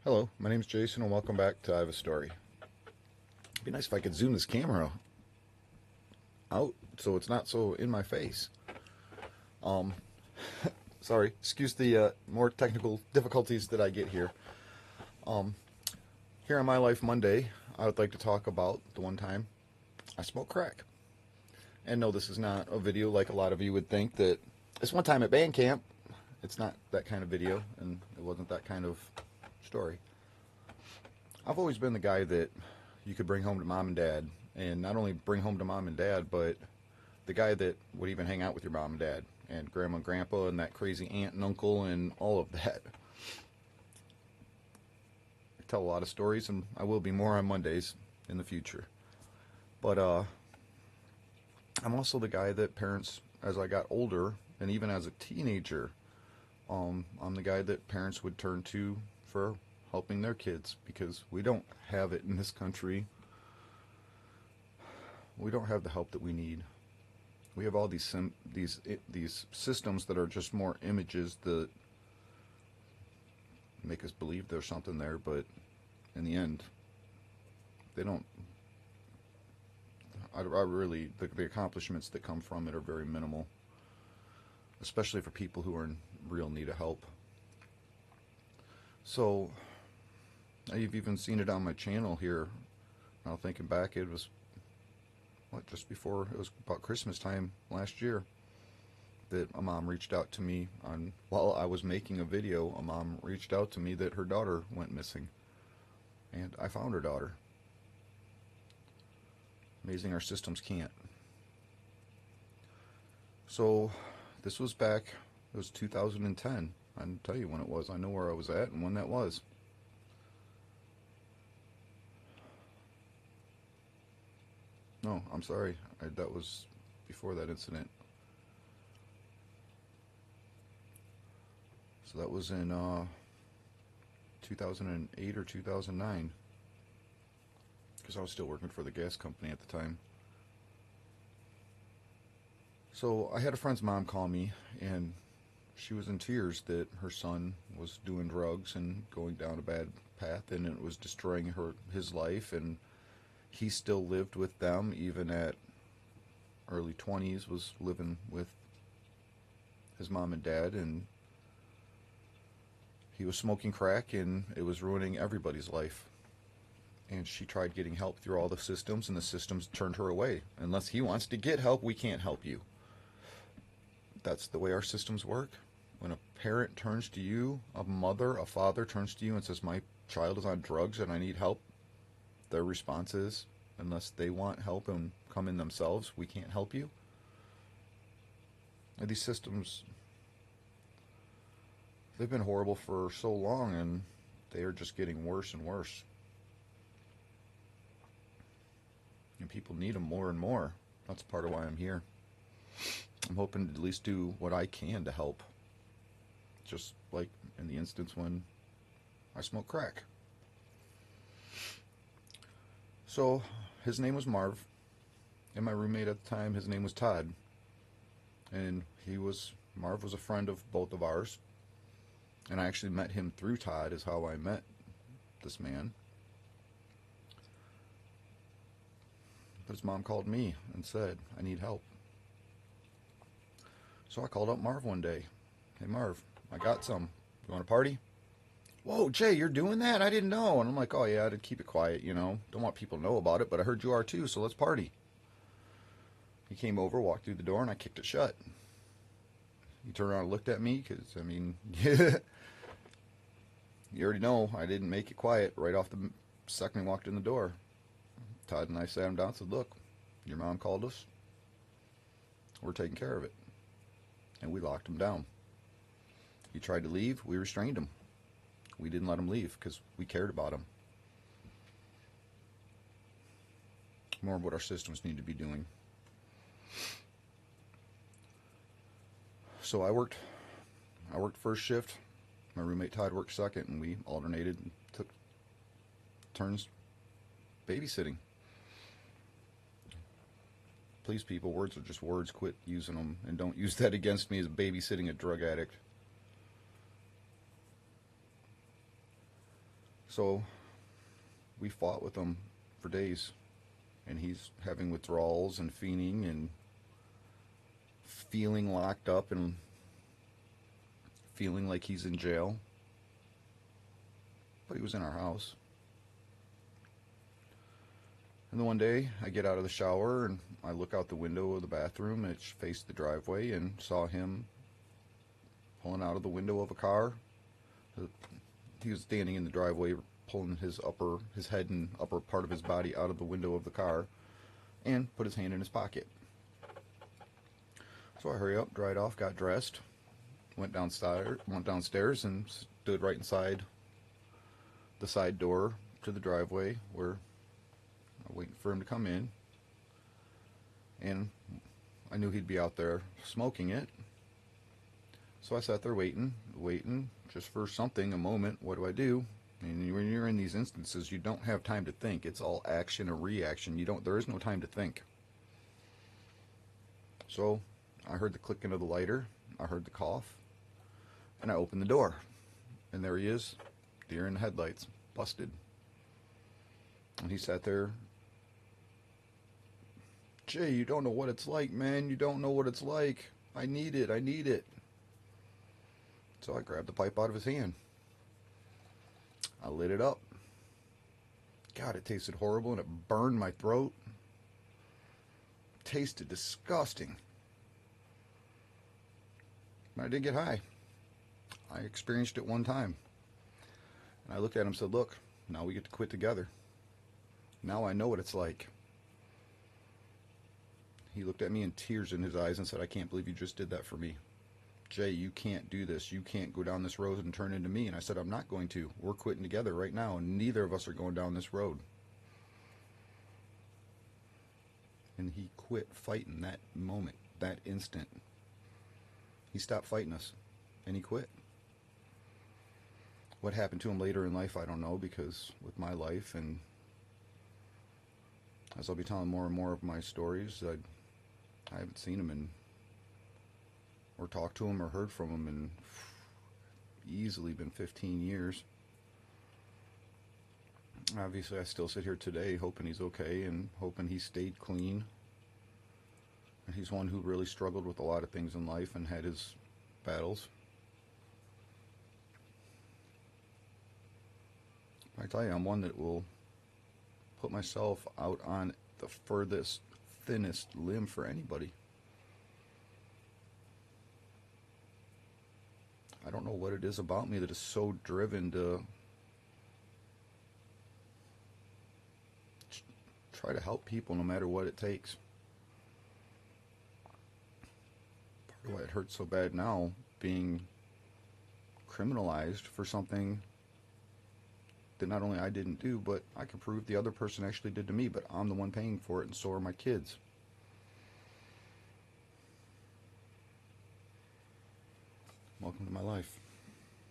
Hello, my name is Jason and welcome back to I Have a Story. It'd be nice if I could zoom this camera out so it's not so in my face. Um, Sorry, excuse the more technical difficulties that I get here. Um, Here on My Life Monday, I would like to talk about the one time I smoked crack. And no, this is not a video like a lot of you would think that it's one time at band camp. It's not that kind of video, and it wasn't that kind of story. I've always been the guy that you could bring home to mom and dad, and not only bring home to mom and dad, but the guy that would even hang out with your mom and dad, and grandma and grandpa, and that crazy aunt and uncle, and all of that. I tell a lot of stories, and I will be more on Mondays in the future. But I'm also the guy that parents, as I got older, and even as a teenager, I'm the guy that parents would turn to for helping their kids, because we don't have it in this country. We don't have the help that we need. We have all these systems that are just more images that make us believe there's something there, but in the end, they don't. I really, the accomplishments that come from it are very minimal, especially for people who are in real need of help. So, you've even seen it on my channel here. Now thinking back, it was just before, it was about Christmas time last year, that a mom reached out to me while I was making a video. A mom reached out to me that her daughter went missing, and I found her daughter. Amazing our systems can't. So this was back, it was 2010. I can tell you when it was. I know where I was at and when that was. No, I'm sorry. That was before that incident. So that was in 2008 or 2009. Because I was still working for the gas company at the time. So I had a friend's mom call me, and she was in tears that her son was doing drugs and going down a bad path, and it was destroying his life. And he still lived with them, even at early 20s, was living with his mom and dad, and he was smoking crack, and it was ruining everybody's life. And she tried getting help through all the systems, and the systems turned her away. Unless he wants to get help, we can't help you. That's the way our systems work. When a parent turns to you, a mother, a father turns to you and says, my child is on drugs and I need help, their response is, unless they want help and come in themselves, we can't help you. And these systems, they've been horrible for so long, and they are just getting worse and worse. And people need them more and more. That's part of why I'm here. I'm hoping to at least do what I can to help. Just like in the instance when I smoked crack. So his name was Marv, and my roommate at the time, his name was Todd. And Marv was a friend of both of ours. And I actually met him through Todd, is how I met this man. But his mom called me and said, I need help. So I called up Marv one day. Hey Marv, I got some. You want to party? Whoa, Jay, you're doing that? I didn't know. And I'm like, oh yeah, I'd keep it quiet, you know. Don't want people to know about it, but I heard you are too, so let's party. He came over, walked through the door, and I kicked it shut. He turned around and looked at me, because, I mean, you already know I didn't make it quiet right off the second he walked in the door. Todd and I sat him down and said, look, your mom called us. We're taking care of it. And we locked him down. He tried to leave. We restrained him. We didn't let him leave because we cared about him. More of what our systems need to be doing. So I worked first shift. My roommate Todd worked second, and we alternated and took turns babysitting. Please, people, words are just words. Quit using them, and don't use that against me as babysitting a drug addict. So we fought with him for days, and he's having withdrawals and fiending and feeling locked up and feeling like he's in jail. But he was in our house. And then one day I get out of the shower and I look out the window of the bathroom, and it faced the driveway, and saw him pulling out of the window of a car. He was standing in the driveway pulling his head and upper part of his body out of the window of the car, and put his hand in his pocket. So I hurry up, dried off, got dressed, went downstairs and stood right inside the side door to the driveway where I'm waiting for him to come in. And I knew he'd be out there smoking it. So I sat there waiting just for something, a moment. What do? And when you're in these instances, you don't have time to think. It's all action or reaction. There is no time to think. So I heard the clicking of the lighter, I heard the cough, and I opened the door. And there he is, deer in the headlights, busted. And he sat there. Jay, you don't know what it's like, man. You don't know what it's like. I need it. So I grabbed the pipe out of his hand. I lit it up. God, it tasted horrible, and it burned my throat. It tasted disgusting. But I did get high. I experienced it one time. And I looked at him and said, look, now we get to quit together. Now I know what it's like. He looked at me in tears in his eyes and said, I can't believe you just did that for me. Jay, you can't do this. You can't go down this road and turn into me. And I said, I'm not going to. We're quitting together right now, and neither of us are going down this road. And he quit fighting that moment, that instant. He stopped fighting us, and he quit. What happened to him later in life, I don't know, because with my life, and as I'll be telling more and more of my stories, I haven't seen him or talked to him or heard from him in easily been 15 years. Obviously, I still sit here today hoping he's okay and hoping he stayed clean. He's one who really struggled with a lot of things in life and had his battles. I tell you, I'm one that will put myself out on the furthest, thinnest limb for anybody. I don't know what it is about me that is so driven to try to help people no matter what it takes. Part of why it hurts so bad now, being criminalized for something that not only I didn't do, but I can prove the other person actually did to me, but I'm the one paying for it, and so are my kids. Welcome to my life.